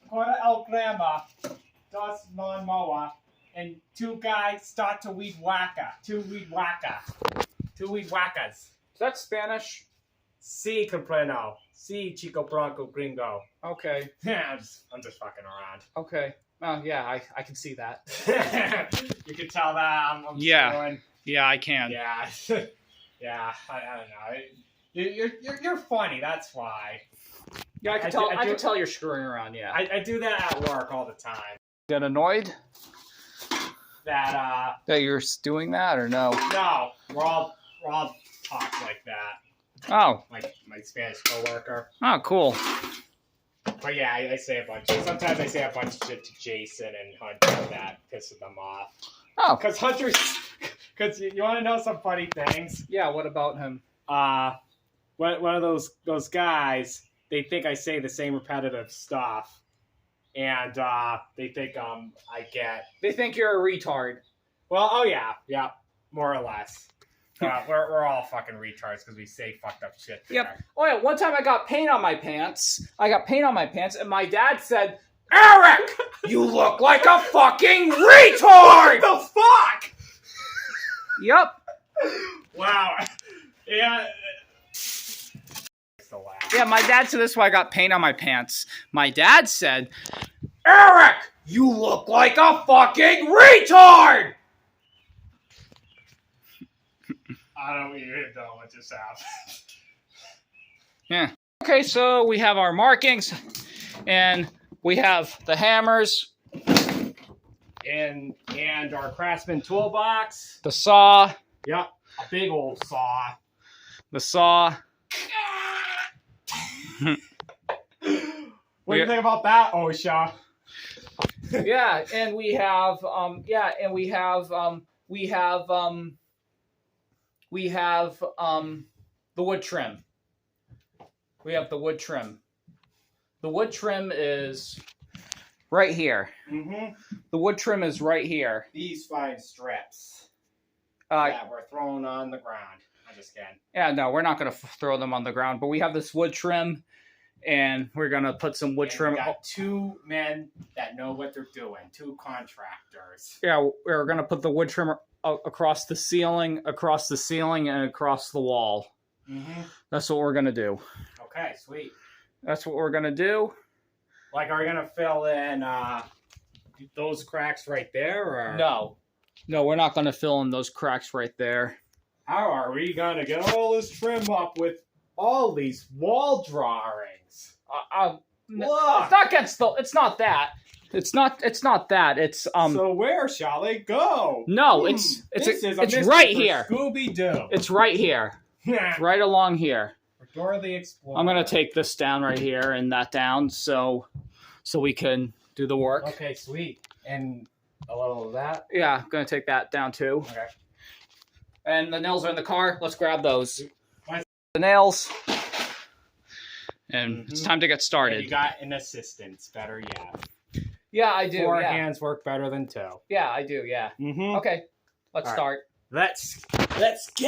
Quarter El Grandma does lawnmower, and two guys start to weed whacker. Two weed whackers. Is that Spanish? Si comprendo. Si chico bronco gringo. Okay. I'm just fucking around. Okay. Oh, yeah, I can see that. You can tell that I'm Yeah. doing. Yeah, I can. Yeah. Yeah, I don't know. You're funny, that's why. Yeah, I can tell. I can tell you're screwing around. Yeah. I do that at work all the time. Get annoyed That that you're doing that, or no? no, we're all talk like that. Oh. Like my Spanish coworker. Oh, cool. But yeah, I say a bunch. Sometimes I say a bunch of shit to Jason and Hunter that pisses them off. Oh. Because Hunter's. Because you want to know some funny things. Yeah. What about him? One of those guys. They think I say the same repetitive stuff, and they think I get. They think you're a retard. Well, oh yeah, more or less. We're all fucking retards because we say fucked up shit. Yep. Oh yeah. One time I got paint on my pants. And my dad said, "Eric, you look like a fucking retard." What the fuck? Yep. Wow. Yeah. Yeah, my dad said this is why I got paint on my pants. My dad said, "Eric, you look like a fucking retard." I don't even know what just happened. Yeah. Okay, so we have our markings, and we have the hammers, and our Craftsman toolbox. the saw, Yep, a big old saw. the saw. What do you think about that, OSHA? Yeah, and we have the wood trim. We have the wood trim. The wood trim is right here. Mm-hmm. The wood trim is right here. These fine strips Yeah, we're throwing on the ground. I'm just kidding. Yeah, no, we're not going to throw them on the ground, but we have this wood trim, and we're going to put some wood trim. We got two men that know what they're doing, two contractors. Yeah, we're going to put the wood trim across the ceiling, and across the wall. Mm-hmm. That's what we're going to do. Okay, sweet. That's what we're going to do. Like, are we going to fill in those cracks right there? Or? No, we're not going to fill in those cracks right there. How are we going to get all this trim up with all these wall drawings? Look. Look! It's not against the. It's not that. It's not that. It's So where shall they go? No, it's right here. Scooby-Doo. It's right here. Right along here. Dora the Explorer. I'm gonna take this down right here and that down so we can do the work. Okay, sweet. And a little of that. Yeah, I'm gonna take that down too. Okay. And the nails are in the car. Let's grab those. The nails. And it's time to get started. And you got an assistant. It's better yet. Yeah, I do. Four hands work better than two. Yeah, I do. Yeah. Mm-hmm. Okay, let's start. Let's get